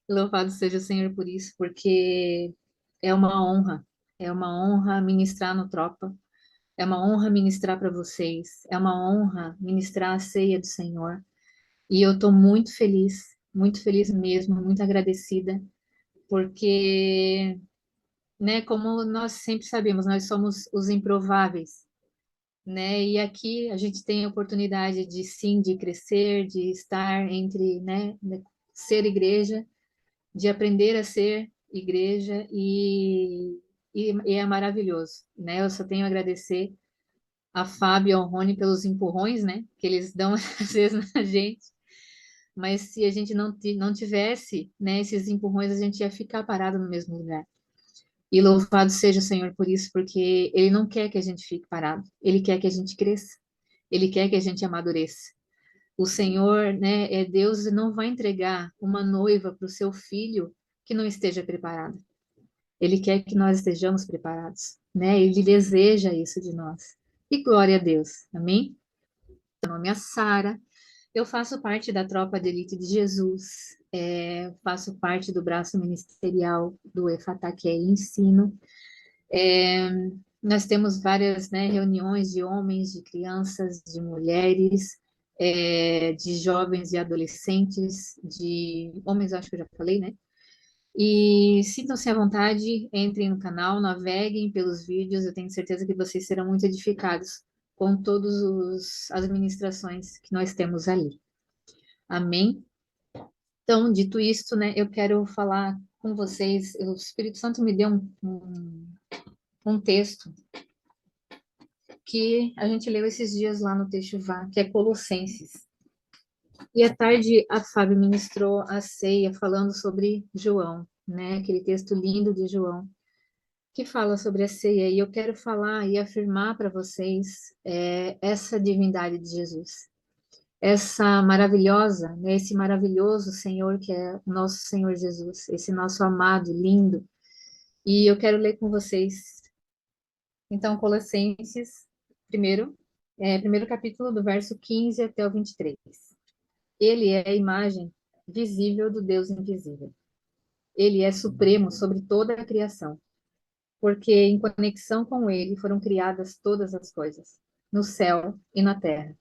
Louvado seja o Senhor por isso, porque é uma honra ministrar no Tropa, é uma honra ministrar para vocês, é uma honra ministrar a ceia do Senhor. E eu estou muito feliz mesmo, muito agradecida, porque, né, como nós sempre sabemos, nós somos os improváveis, né? E aqui a gente tem a oportunidade de sim, de crescer, de estar entre, né, ser igreja, de aprender a ser igreja e é maravilhoso, né? Eu só tenho a agradecer a Fábio e ao Rony pelos empurrões, né? Que eles dão às vezes na gente, mas se a gente não tivesse, né, esses empurrões, a gente ia ficar parado no mesmo lugar. E louvado seja o Senhor por isso, porque Ele não quer que a gente fique parado, Ele quer que a gente cresça, Ele quer que a gente amadureça. O Senhor, né, é Deus e não vai entregar uma noiva para o seu filho que não esteja preparada. Ele quer que nós estejamos preparados, né? Ele deseja isso de nós. E glória a Deus. Amém? Meu nome é Sara. Eu faço parte da tropa de elite de Jesus. Faço parte do braço ministerial do EFATA, que é ensino. É, Nós temos várias, né, reuniões de homens, de crianças, de mulheres, de jovens e adolescentes, de homens, acho que eu já falei, né? E sintam-se à vontade, entrem no canal, naveguem pelos vídeos, eu tenho certeza que vocês serão muito edificados com todas as ministrações que nós temos ali. Amém? Então, dito isto, né, eu quero falar com vocês, o Espírito Santo me deu um texto que a gente leu esses dias lá no Techuvá, que é Colossenses. E à tarde a Fábio ministrou a ceia falando sobre João, né, aquele texto lindo de João, que fala sobre a ceia, e eu quero falar e afirmar para vocês essa divindade de Jesus, essa maravilhosa, né, esse maravilhoso Senhor que é o nosso Senhor Jesus, esse nosso amado, lindo, e eu quero ler com vocês, então, Colossenses, primeiro capítulo, do verso 15 até o 23. Ele é a imagem visível do Deus invisível. Ele é supremo sobre toda a criação, porque em conexão com ele foram criadas todas as coisas, no céu e na terra,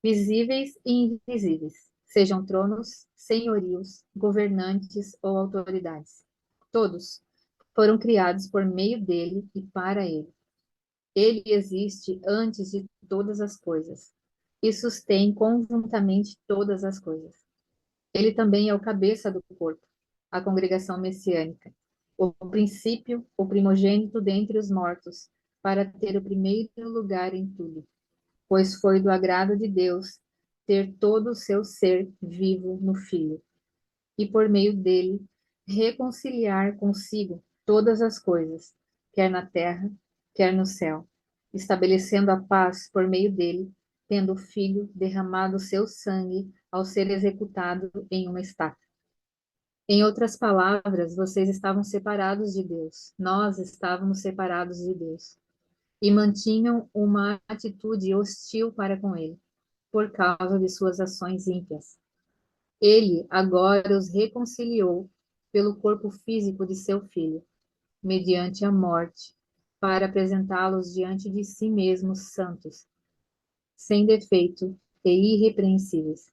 visíveis e invisíveis, sejam tronos, senhorios, governantes ou autoridades. Todos foram criados por meio dele e para ele. Ele existe antes de todas as coisas e sustém conjuntamente todas as coisas. Ele também é o cabeça do corpo, a congregação messiânica, o princípio, o primogênito dentre os mortos, para ter o primeiro lugar em tudo, pois foi do agrado de Deus ter todo o seu ser vivo no Filho, e por meio dele reconciliar consigo todas as coisas, quer na terra, quer no céu, estabelecendo a paz por meio dele, tendo o Filho derramado o seu sangue ao ser executado em uma estaca. Em outras palavras, vocês estavam separados de Deus, nós estávamos separados de Deus, e mantinham uma atitude hostil para com ele, por causa de suas ações ímpias. Ele agora os reconciliou pelo corpo físico de seu filho, mediante a morte, para apresentá-los diante de si mesmos santos, sem defeito e irrepreensíveis,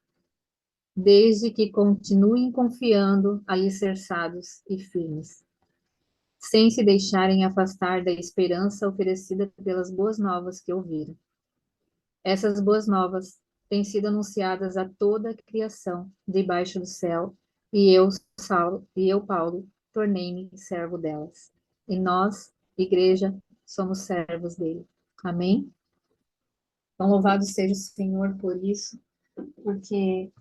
desde que continuem confiando, alicerçados e firmes, sem se deixarem afastar da esperança oferecida pelas boas novas que ouviram. Essas boas novas têm sido anunciadas a toda a criação debaixo do céu, Paulo, tornei-me servo delas. E nós, igreja, somos servos dele. Amém? Então, louvado seja o Senhor por isso, porque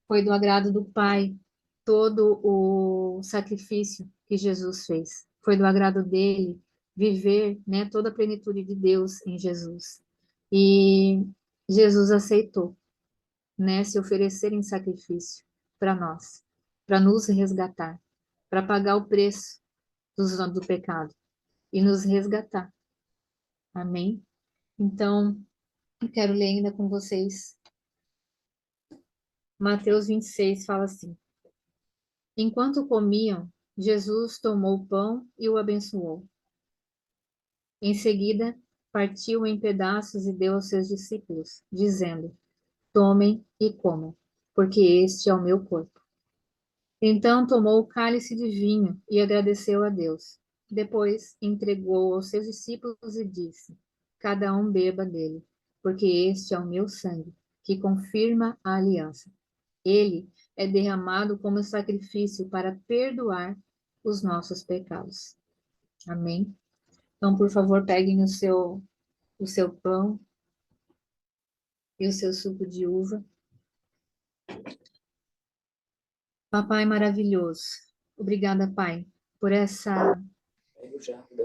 foi do agrado do Pai todo o sacrifício que Jesus fez. Foi do agrado dele viver, né, toda a plenitude de Deus em Jesus. E Jesus aceitou, né, se oferecer em sacrifício para nós, para nos resgatar, para pagar o preço do pecado e nos resgatar. Amém? Então, eu quero ler ainda com vocês. Mateus 26 fala assim: Enquanto comiam, Jesus tomou o pão e o abençoou. Em seguida, partiu em pedaços e deu aos seus discípulos, dizendo: Tomem e comam, porque este é o meu corpo. Então tomou o cálice de vinho e agradeceu a Deus. Depois entregou aos seus discípulos e disse: Cada um beba dele, porque este é o meu sangue, que confirma a aliança. Ele é derramado como sacrifício para perdoar os nossos pecados. Amém? Então, por favor, peguem o seu pão e o seu suco de uva. Papai maravilhoso, obrigada, Pai, por essa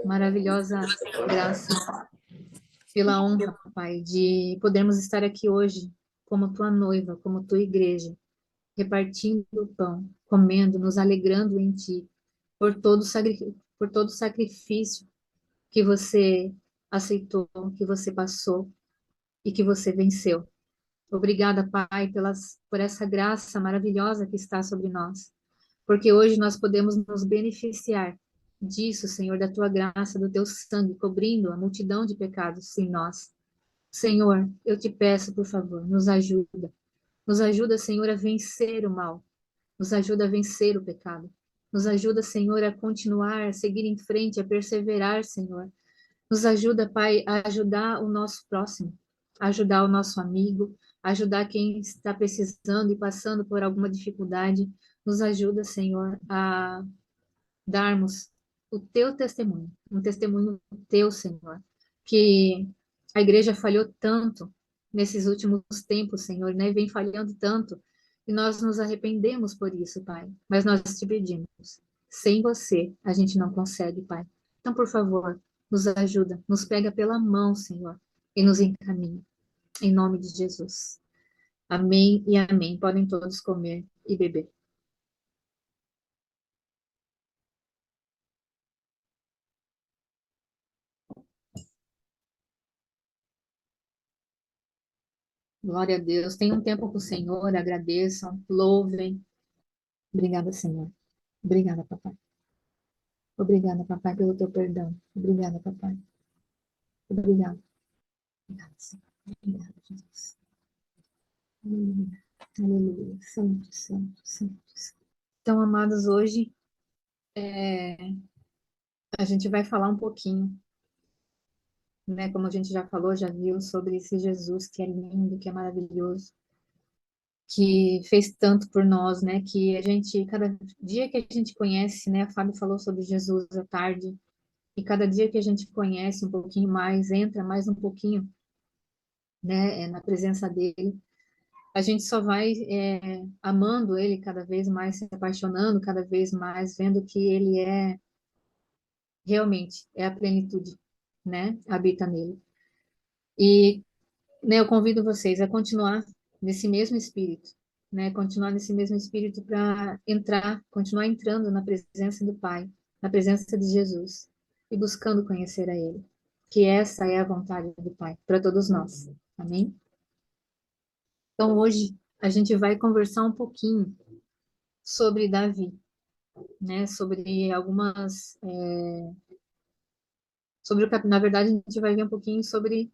maravilhosa graça, pela honra, Pai, de podermos estar aqui hoje como tua noiva, como tua igreja, repartindo o pão, comendo, nos alegrando em ti, por todo o sacrifício que você aceitou, que você passou e que você venceu. Obrigada, Pai, por essa graça maravilhosa que está sobre nós, porque hoje nós podemos nos beneficiar disso, Senhor, da tua graça, do teu sangue, cobrindo a multidão de pecados em nós. Senhor, eu te peço, por favor, nos ajuda. Nos ajuda, Senhor, a vencer o mal. Nos ajuda a vencer o pecado. Nos ajuda, Senhor, a continuar, a seguir em frente, a perseverar, Senhor. Nos ajuda, Pai, a ajudar o nosso próximo, a ajudar o nosso amigo, a ajudar quem está precisando e passando por alguma dificuldade. Nos ajuda, Senhor, a darmos o teu testemunho, um testemunho teu, Senhor, que a igreja falhou tanto nesses últimos tempos, Senhor, né? Vem falhando tanto, e nós nos arrependemos por isso, Pai. Mas nós te pedimos, sem você a gente não consegue, Pai. Então, por favor, nos ajuda, nos pega pela mão, Senhor, e nos encaminha, em nome de Jesus. Amém e amém. Podem todos comer e beber. Glória a Deus. Tenham um tempo com o Senhor, agradeçam, louvem. Obrigada, Senhor. Obrigada, papai. Obrigada, papai, pelo teu perdão. Obrigada, papai. Obrigada. Obrigada, Senhor. Obrigada, Jesus. Aleluia. Aleluia. Santo, santo, santo, santo. Então, amados, hoje a gente vai falar um pouquinho, né? Como a gente já falou, já viu, sobre esse Jesus que é lindo, que é maravilhoso, que fez tanto por nós, né? Que a gente, cada dia que a gente conhece, né? A Fábio falou sobre Jesus à tarde, e cada dia que a gente conhece um pouquinho mais, entra mais um pouquinho, né? Na presença dele, a gente só vai amando ele cada vez mais, se apaixonando cada vez mais, vendo que ele é realmente é a plenitude, né? Habita nele. E né, eu convido vocês a continuar nesse mesmo espírito, né? Continuar nesse mesmo espírito para entrar, continuar entrando na presença do Pai, na presença de Jesus e buscando conhecer a Ele, que essa é a vontade do Pai para todos nós. Amém? Então hoje a gente vai conversar um pouquinho sobre Davi, né? Sobre algumas, sobre na verdade a gente vai ver um pouquinho sobre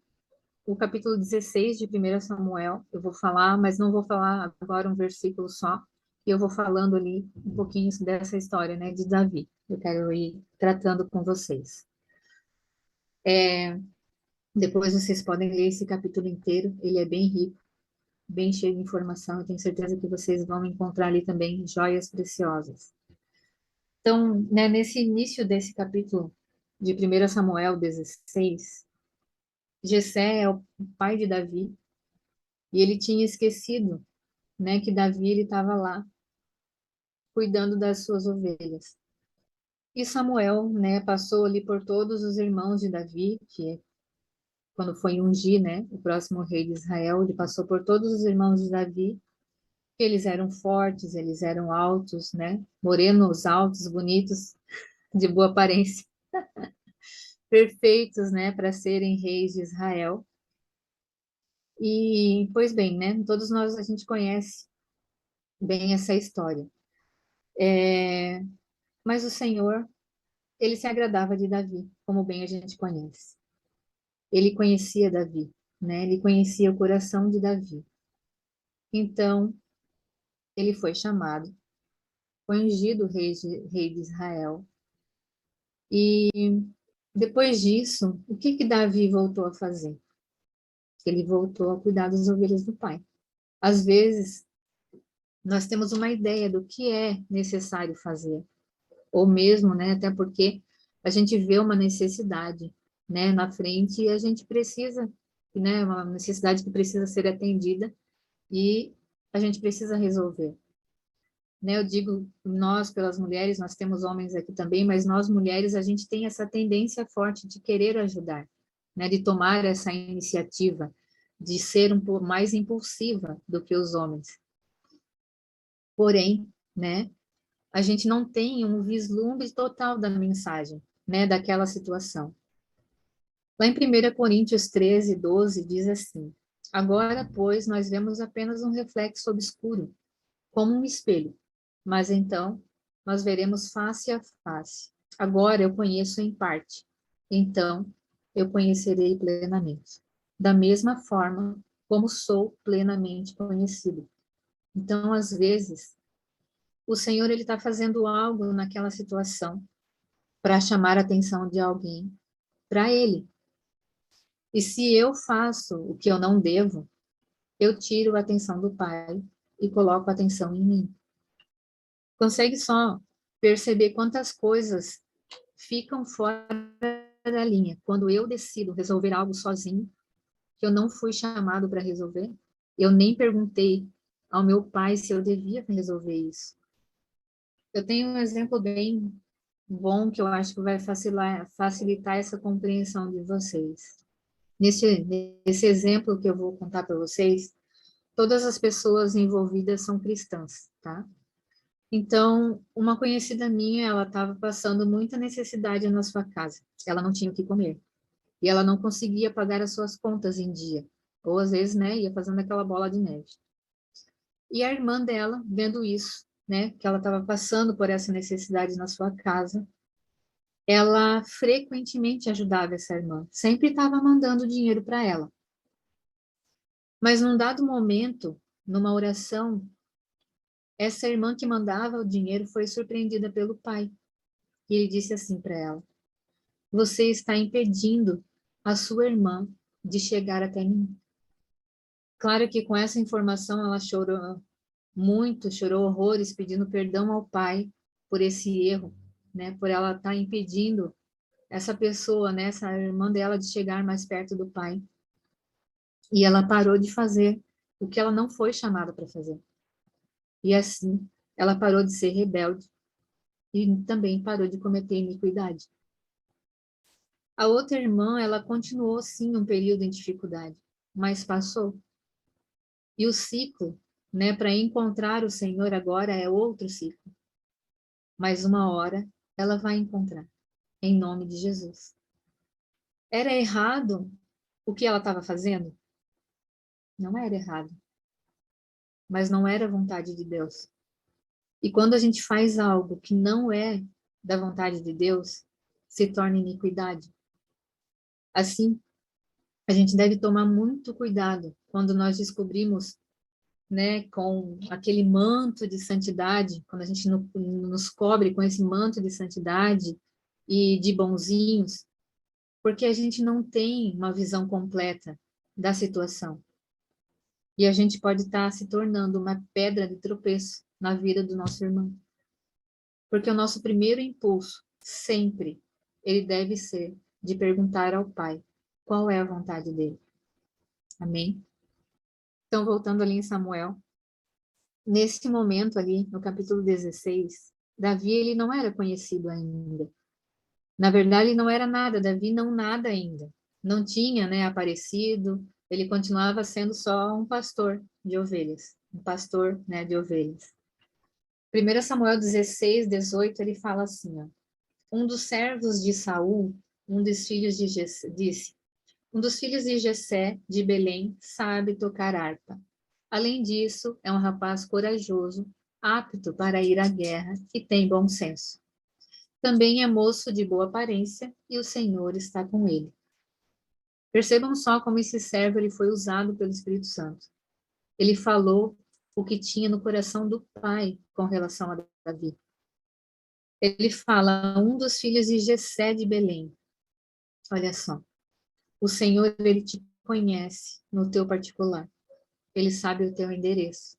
o capítulo 16 de 1 Samuel. Eu vou falar, mas não vou falar agora um versículo só. E eu vou falando ali um pouquinho dessa história, né, de Davi. Eu quero ir tratando com vocês. Depois vocês podem ler esse capítulo inteiro. Ele é bem rico, bem cheio de informação. Eu tenho certeza que vocês vão encontrar ali também joias preciosas. Então, né, nesse início desse capítulo de 1 Samuel 16, Jessé é o pai de Davi e ele tinha esquecido, né, que Davi ele estava lá cuidando das suas ovelhas. E Samuel, né, passou ali por todos os irmãos de Davi, que quando foi ungir, né, o próximo rei de Israel, ele passou por todos os irmãos de Davi. Eles eram fortes, eles eram altos, né, morenos, altos, bonitos, de boa aparência, perfeitos, né, para serem reis de Israel. E, pois bem, né, todos nós a gente conhece bem essa história. Mas o Senhor, ele se agradava de Davi, como bem a gente conhece. Ele conhecia Davi, né? Ele conhecia o coração de Davi. Então, ele foi chamado, foi ungido rei de Israel. E depois disso, o que que Davi voltou a fazer? Ele voltou a cuidar das ovelhas do pai. Às vezes, nós temos uma ideia do que é necessário fazer, ou mesmo, né, até porque a gente vê uma necessidade, né, na frente e a gente precisa, né, uma necessidade que precisa ser atendida e a gente precisa resolver. Né, eu digo nós, pelas mulheres, nós temos homens aqui também, mas nós mulheres, a gente tem essa tendência forte de querer ajudar, né, de tomar essa iniciativa, de ser um pouco mais impulsiva do que os homens. Porém, né, a gente não tem um vislumbre total da mensagem, né, daquela situação. Lá em 1 Coríntios 13, 12, diz assim: Agora, pois, nós vemos apenas um reflexo obscuro, como um espelho, mas então nós veremos face a face. Agora eu conheço em parte, então eu conhecerei plenamente. Da mesma forma como sou plenamente conhecido. Então, às vezes, o Senhor ele está fazendo algo naquela situação para chamar a atenção de alguém para Ele. E se eu faço o que eu não devo, eu tiro a atenção do Pai e coloco a atenção em mim. Consegue só perceber quantas coisas ficam fora da linha quando eu decido resolver algo sozinho, que eu não fui chamado para resolver? Eu nem perguntei ao meu pai se eu devia resolver isso. Eu tenho um exemplo bem bom que eu acho que vai facilitar essa compreensão de vocês. Nesse exemplo que eu vou contar para vocês, todas as pessoas envolvidas são cristãs, tá? Então, uma conhecida minha, ela estava passando muita necessidade na sua casa. Ela não tinha o que comer. E ela não conseguia pagar as suas contas em dia. Ou às vezes, né, ia fazendo aquela bola de neve. E a irmã dela, vendo isso, né, que ela estava passando por essa necessidade na sua casa, ela frequentemente ajudava essa irmã, sempre estava mandando dinheiro para ela. Mas num dado momento, numa oração, essa irmã que mandava o dinheiro foi surpreendida pelo pai. E ele disse assim para ela: Você está impedindo a sua irmã de chegar até mim. Claro que com essa informação ela chorou muito, chorou horrores, pedindo perdão ao pai por esse erro, né? Por ela estar impedindo essa pessoa, né, essa irmã dela de chegar mais perto do pai. E ela parou de fazer o que ela não foi chamada para fazer. E assim, ela parou de ser rebelde e também parou de cometer iniquidade. A outra irmã, ela continuou sim um período em dificuldade, mas passou. E o ciclo, né, para encontrar o Senhor agora é outro ciclo. Mas uma hora ela vai encontrar, em nome de Jesus. Era errado o que ela estava fazendo? Não era errado, mas não era vontade de Deus. E quando a gente faz algo que não é da vontade de Deus, se torna iniquidade. Assim, a gente deve tomar muito cuidado quando nós descobrimos, né, com aquele manto de santidade, quando a gente nos cobre com esse manto de santidade e de bonzinhos, porque a gente não tem uma visão completa da situação. E a gente pode estar se tornando uma pedra de tropeço na vida do nosso irmão. Porque o nosso primeiro impulso, sempre, ele deve ser de perguntar ao Pai qual é a vontade dele. Amém? Então, voltando ali em Samuel, nesse momento ali, no capítulo 16, Davi, ele não era conhecido ainda. Na verdade, ele não era nada, Davi não nada ainda. Não tinha, né, aparecido, ele continuava sendo só um pastor de ovelhas, um pastor, né, de ovelhas. 1 Samuel 16, 18, ele fala assim, ó, um dos servos de Saul, um dos filhos de Jessé, disse, um dos filhos de Jessé, de Belém, sabe tocar harpa. Além disso, é um rapaz corajoso apto para ir à guerra e tem bom senso. Também é moço de boa aparência e o Senhor está com ele. Percebam só como esse servo ele foi usado pelo Espírito Santo. Ele falou o que tinha no coração do pai com relação a Davi. Ele fala, um dos filhos de Jessé de Belém. Olha só, o Senhor, ele te conhece no teu particular. Ele sabe o teu endereço.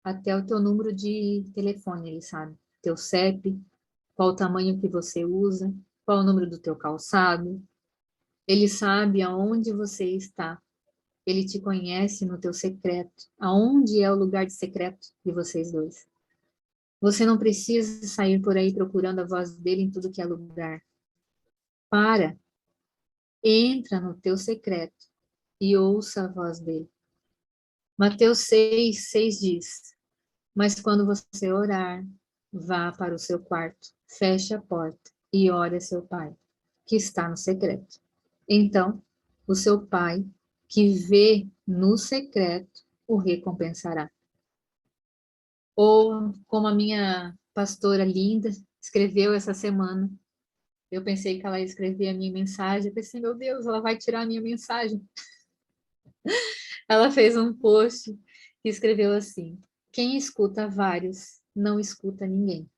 Até o teu número de telefone, ele sabe. Teu CEP, qual o tamanho que você usa, qual o número do teu calçado. Ele sabe aonde você está. Ele te conhece no teu secreto. Aonde é o lugar de secreto de vocês dois? Você não precisa sair por aí procurando a voz dele em tudo que é lugar. Para, entra no teu secreto e ouça a voz dele. Mateus 6:6 diz: Mas quando você orar, vá para o seu quarto, feche a porta e ore a seu pai, que está no secreto. Então, o seu pai, que vê no secreto, o recompensará. Ou como a minha pastora linda escreveu essa semana, eu pensei que ela ia escrever a minha mensagem, eu pensei, meu Deus, ela vai tirar a minha mensagem. Ela fez um post e escreveu assim: quem escuta vários, não escuta ninguém.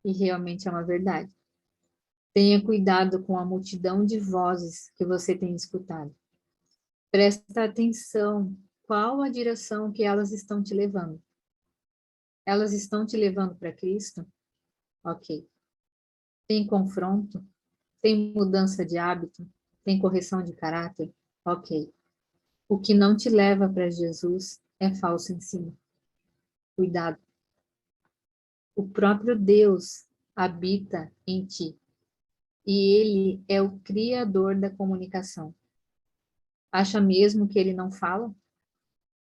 E realmente é uma verdade. Tenha cuidado com a multidão de vozes que você tem escutado. Presta atenção qual a direção que elas estão te levando. Elas estão te levando para Cristo? Ok. Tem confronto? Tem mudança de hábito? Tem correção de caráter? Ok. O que não te leva para Jesus é falso ensino. Cuidado. O próprio Deus habita em ti. E ele é o criador da comunicação. Acha mesmo que ele não fala?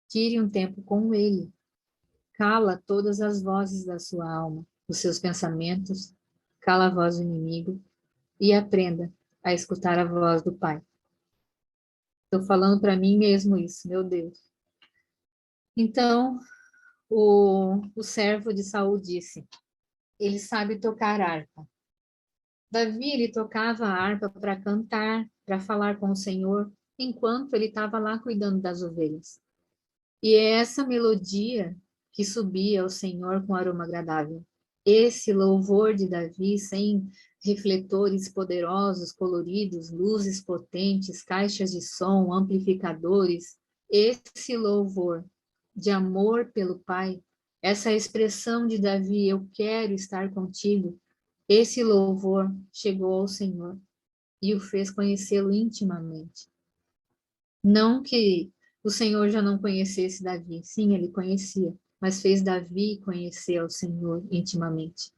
Tire um tempo com ele. Cala todas as vozes da sua alma, os seus pensamentos, cala a voz do inimigo e aprenda a escutar a voz do Pai. Estou falando para mim mesmo isso, meu Deus. Então, o servo de Saul disse, ele sabe tocar harpa. Davi, ele tocava a harpa para cantar, para falar com o Senhor, enquanto ele estava lá cuidando das ovelhas. E é essa melodia que subia ao Senhor com aroma agradável. Esse louvor de Davi, sem refletores poderosos, coloridos, luzes potentes, caixas de som, amplificadores, esse louvor de amor pelo Pai, essa expressão de Davi, eu quero estar contigo, esse louvor chegou ao Senhor e o fez conhecê-lo intimamente. Não que o Senhor já não conhecesse Davi, sim, ele conhecia, mas fez Davi conhecer ao Senhor intimamente.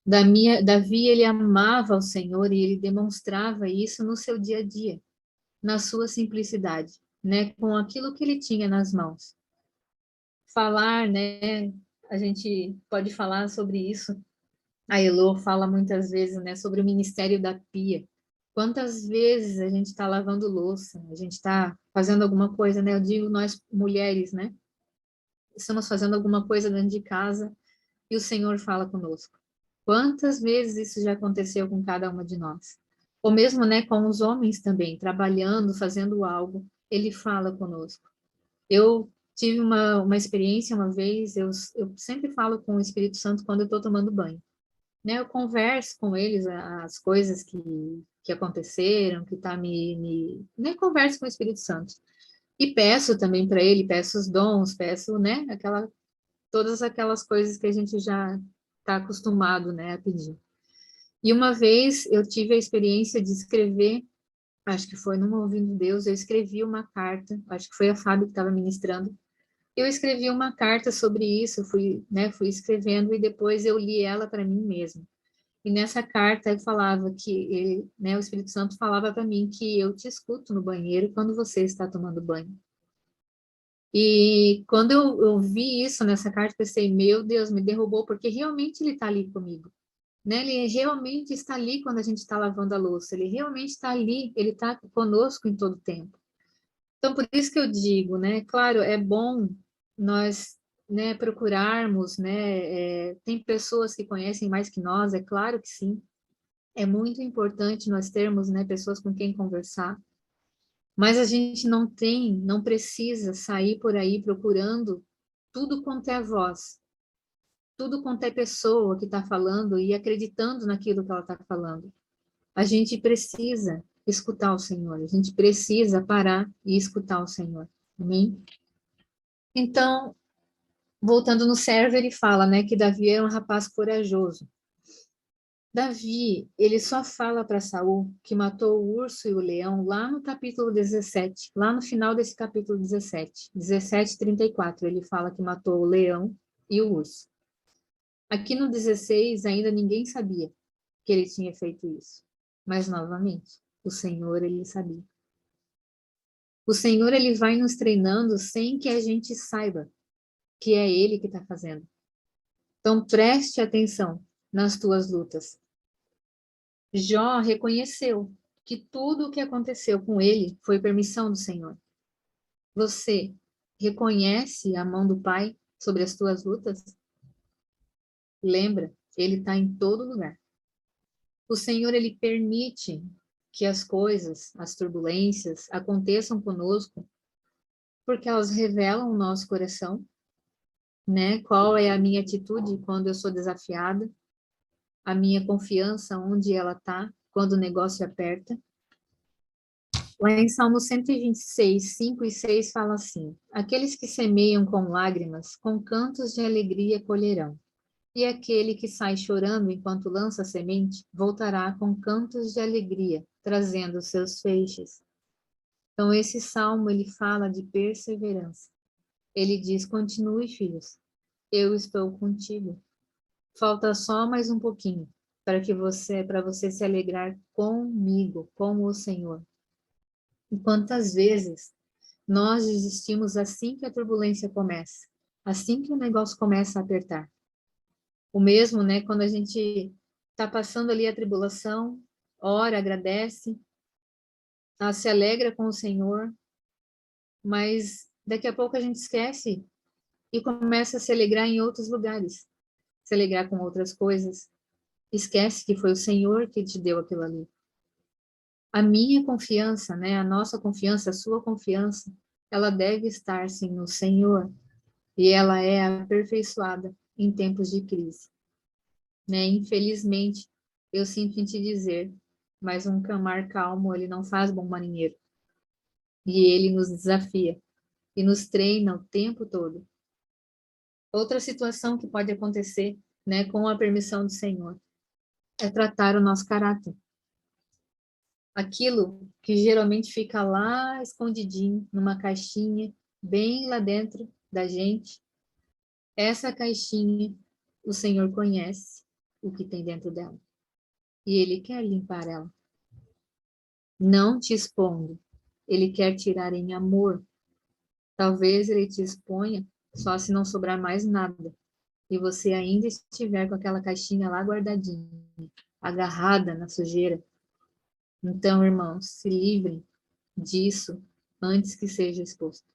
Davi, ele amava o Senhor e ele demonstrava isso no seu dia a dia, na sua simplicidade, né, com aquilo que ele tinha nas mãos. Falar, né, a gente pode falar sobre isso. A Elô fala muitas vezes, né, sobre o ministério da pia. Quantas vezes a gente está lavando louça, a gente está fazendo alguma coisa, né? Eu digo nós mulheres, né? Estamos fazendo alguma coisa dentro de casa e o Senhor fala conosco. Quantas vezes isso já aconteceu com cada uma de nós? Ou mesmo, né, com os homens também, trabalhando, fazendo algo, ele fala conosco. Eu tive uma experiência uma vez, eu sempre falo com o Espírito Santo quando eu estou tomando banho, né? Eu converso com eles as coisas que aconteceram, que tá né? Converso com o Espírito Santo. E peço também para ele, peço os dons, peço, né? Todas aquelas coisas que a gente já está acostumado, né, a pedir. E uma vez eu tive a experiência de escrever, acho que foi numa Ouvindo Deus, eu escrevi uma carta, acho que foi a Fábio que estava ministrando, eu escrevi uma carta sobre isso, fui escrevendo e depois eu li ela para mim mesma. E nessa carta eu falava que ele, né, o Espírito Santo falava para mim que eu te escuto no banheiro quando você está tomando banho. E quando eu vi isso nessa carta, pensei, meu Deus, me derrubou, porque realmente ele está ali comigo. Né? Ele realmente está ali quando a gente está lavando a louça, ele realmente está ali, ele está conosco em todo tempo. Então, por isso que eu digo, né? Claro, é bom nós né, procurarmos, né, tem pessoas que conhecem mais que nós, é claro que sim. É muito importante nós termos, né, pessoas com quem conversar, mas a gente não precisa sair por aí procurando tudo quanto é voz, tudo quanto é pessoa que está falando e acreditando naquilo que ela está falando. A gente precisa escutar o Senhor, a gente precisa parar e escutar o Senhor. Amém? Então, voltando no servo, ele fala, né, que Davi era um rapaz corajoso. Davi, ele só fala para Saul que matou o urso e o leão lá no capítulo 17, lá no final desse capítulo 17, 17:34, ele fala que matou o leão e o urso. Aqui no 16 ainda ninguém sabia que ele tinha feito isso. Mas novamente, o Senhor ele sabia. O Senhor ele vai nos treinando sem que a gente saiba que é ele que está fazendo. Então preste atenção nas tuas lutas. Jó reconheceu que tudo o que aconteceu com ele foi permissão do Senhor. Você reconhece a mão do Pai sobre as tuas lutas? Lembra, ele está em todo lugar. O Senhor, ele permite que as coisas, as turbulências, aconteçam conosco, porque elas revelam o nosso coração, né? Qual é a minha atitude quando eu sou desafiada, a minha confiança, onde ela está, quando o negócio aperta. Lá em Salmo 126, 5 e 6 fala assim: aqueles que semeiam com lágrimas, com cantos de alegria colherão. E aquele que sai chorando enquanto lança a semente, voltará com cantos de alegria, trazendo seus feixes. Então, esse salmo, ele fala de perseverança. Ele diz, continue, filhos, eu estou contigo. Falta só mais um pouquinho para você se alegrar comigo, com o Senhor. E quantas vezes nós desistimos assim que a turbulência começa, assim que o negócio começa a apertar. O mesmo, né, quando a gente está passando ali a tribulação, ora, agradece, se alegra com o Senhor, mas daqui a pouco a gente esquece e começa a se alegrar em outros lugares, se alegrar com outras coisas. Esquece que foi o Senhor que te deu aquilo ali. A minha confiança, né, a nossa confiança, a sua confiança, ela deve estar sim no Senhor, e ela é aperfeiçoada em tempos de crise, né? Infelizmente, eu sinto em te dizer, mas um mar calmo, ele não faz bom marinheiro. E ele nos desafia e nos treina o tempo todo. Outra situação que pode acontecer, né, com a permissão do Senhor, é tratar o nosso caráter. Aquilo que geralmente fica lá escondidinho, numa caixinha, bem lá dentro da gente, essa caixinha, o Senhor conhece o que tem dentro dela. E Ele quer limpar ela. Não te expondo. Ele quer tirar em amor. Talvez Ele te exponha só se não sobrar mais nada. E você ainda estiver com aquela caixinha lá guardadinha, agarrada na sujeira. Então, irmãos, se livrem disso antes que seja exposto.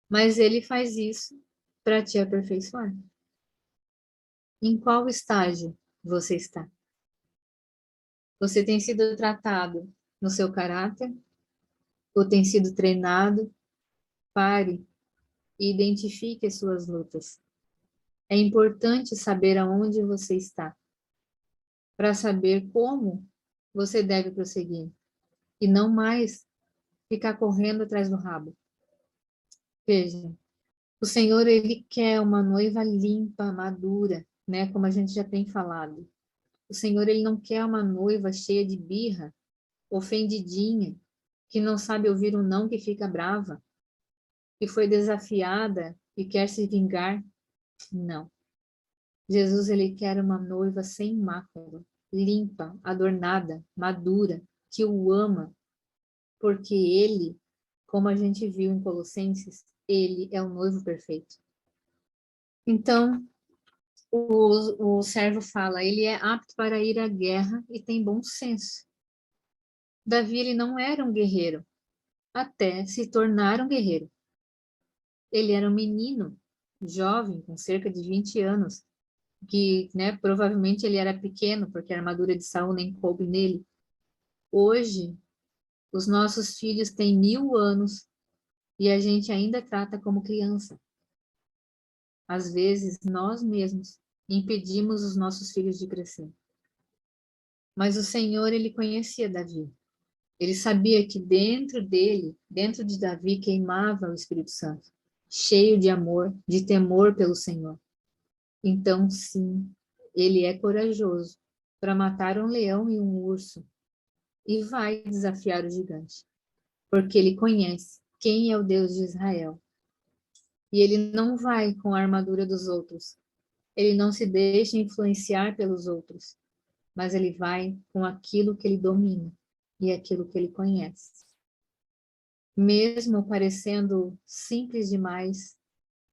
Mas Ele faz isso para te aperfeiçoar. Em qual estágio você está? Você tem sido tratado no seu caráter? Ou tem sido treinado? Pare e identifique as suas lutas. É importante saber aonde você está, para saber como você deve prosseguir, e não mais ficar correndo atrás do rabo. Veja, o Senhor, Ele quer uma noiva limpa, madura, né? Como a gente já tem falado. O Senhor, Ele não quer uma noiva cheia de birra, ofendidinha, que não sabe ouvir um não, que fica brava, que foi desafiada e quer se vingar. Não. Jesus, ele quer uma noiva sem mácula, limpa, adornada, madura, que o ama, porque ele, como a gente viu em Colossenses, ele é o noivo perfeito. Então, o servo fala, ele é apto para ir à guerra e tem bom senso. Davi, ele não era um guerreiro, até se tornar um guerreiro. Ele era um menino jovem, com cerca de 20 anos, que, né, provavelmente ele era pequeno, porque a armadura de Saul nem coube nele. Hoje, os nossos filhos têm 1000 anos e a gente ainda trata como criança. Às vezes, nós mesmos impedimos os nossos filhos de crescer. Mas o Senhor, ele conhecia Davi. Ele sabia que dentro dele, dentro de Davi, queimava o Espírito Santo, cheio de amor, de temor pelo Senhor. Então, sim, ele é corajoso para matar um leão e um urso e vai desafiar o gigante, porque ele conhece quem é o Deus de Israel. E ele não vai com a armadura dos outros, ele não se deixa influenciar pelos outros, mas ele vai com aquilo que ele domina e aquilo que ele conhece. Mesmo parecendo simples demais,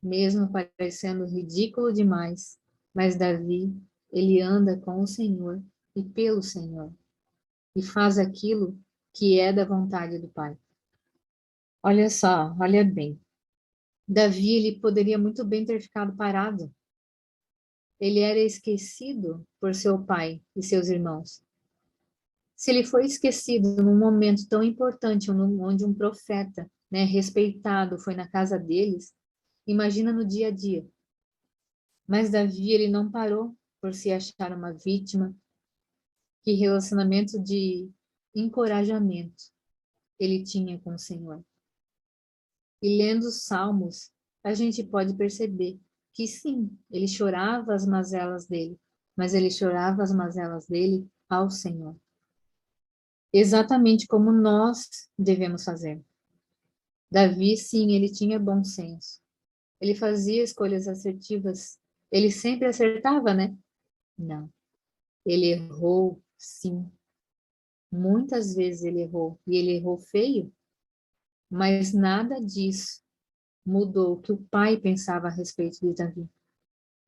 mesmo parecendo ridículo demais, mas Davi, ele anda com o Senhor e pelo Senhor, e faz aquilo que é da vontade do Pai. Olha só, olha bem. Davi, ele poderia muito bem ter ficado parado. Ele era esquecido por seu pai e seus irmãos. Se ele foi esquecido num momento tão importante, onde um profeta, né, respeitado, foi na casa deles, imagina no dia a dia. Mas Davi, ele não parou por se achar uma vítima. Que relacionamento de encorajamento ele tinha com o Senhor. E lendo os Salmos, a gente pode perceber que sim, ele chorava as mazelas dele, mas ele chorava as mazelas dele ao Senhor. Exatamente como nós devemos fazer. Davi, sim, ele tinha bom senso. Ele fazia escolhas assertivas. Ele sempre acertava, né? Não. Ele errou, sim. Muitas vezes ele errou. E ele errou feio. Mas nada disso mudou o que o pai pensava a respeito de Davi.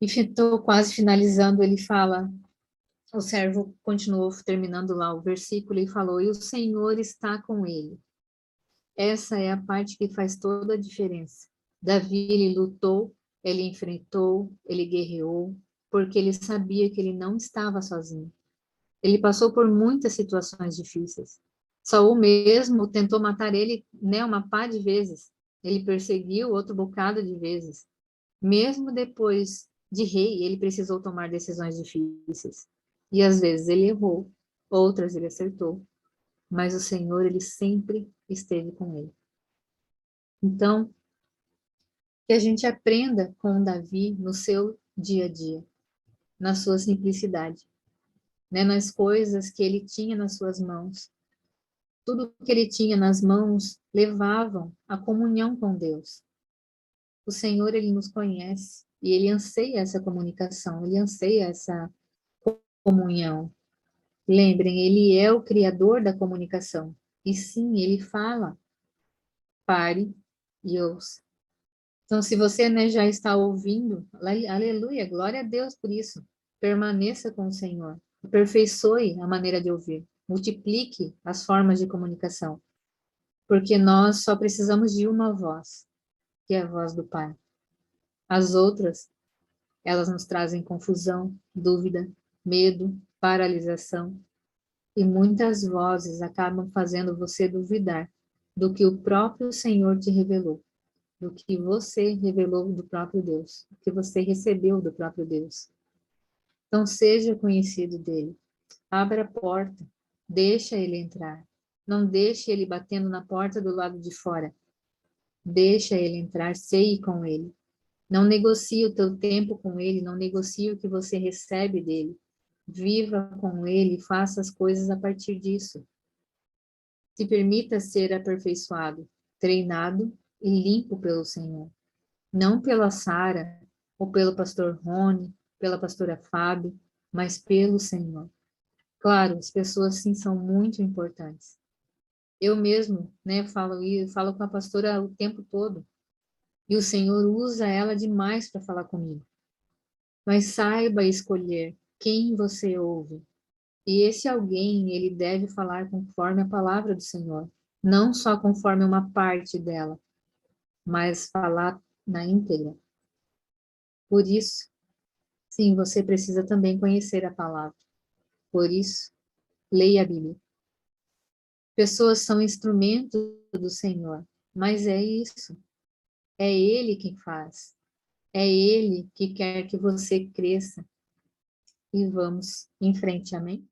E estou quase finalizando, ele fala, o servo continuou terminando lá o versículo e falou, e o Senhor está com ele. Essa é a parte que faz toda a diferença. Davi, ele lutou, ele enfrentou, ele guerreou, porque ele sabia que ele não estava sozinho. Ele passou por muitas situações difíceis. Saul mesmo tentou matar ele, né, uma pá de vezes. Ele perseguiu outro bocado de vezes. Mesmo depois de rei, ele precisou tomar decisões difíceis. E às vezes ele errou, outras ele acertou. Mas o Senhor, ele sempre esteve com ele. Então, que a gente aprenda com Davi no seu dia a dia, na sua simplicidade, né, nas coisas que ele tinha nas suas mãos. Tudo que ele tinha nas mãos levavam a comunhão com Deus. O Senhor, ele nos conhece e ele anseia essa comunicação, ele anseia essa comunhão. Lembrem, ele é o criador da comunicação. E sim, ele fala, pare e ouça. Então, se você, né, já está ouvindo, aleluia, glória a Deus por isso. Permaneça com o Senhor. Aperfeiçoe a maneira de ouvir. Multiplique as formas de comunicação. Porque nós só precisamos de uma voz, que é a voz do Pai. As outras, elas nos trazem confusão, dúvida, medo, paralisação. E muitas vozes acabam fazendo você duvidar do que o próprio Senhor te revelou, do que você revelou do próprio Deus, do que você recebeu do próprio Deus. Então, seja conhecido dele. Abra a porta, deixa ele entrar. Não deixe ele batendo na porta do lado de fora. Deixa ele entrar, ceie com ele. Não negocie o teu tempo com ele, não negocie o que você recebe dele. Viva com ele, faça as coisas a partir disso. Se permita ser aperfeiçoado, treinado e limpo pelo Senhor. Não pela Sara, ou pelo pastor Rony, pela pastora Fábio, mas pelo Senhor. Claro, as pessoas sim são muito importantes. Eu mesmo, né, falo com a pastora o tempo todo. E o Senhor usa ela demais para falar comigo. Mas saiba escolher quem você ouve. E esse alguém, ele deve falar conforme a palavra do Senhor, não só conforme uma parte dela, mas falar na íntegra. Por isso, sim, você precisa também conhecer a palavra. Por isso, leia a Bíblia. Pessoas são instrumentos do Senhor, mas é isso. É Ele quem faz. É Ele que quer que você cresça. E vamos em frente, amém?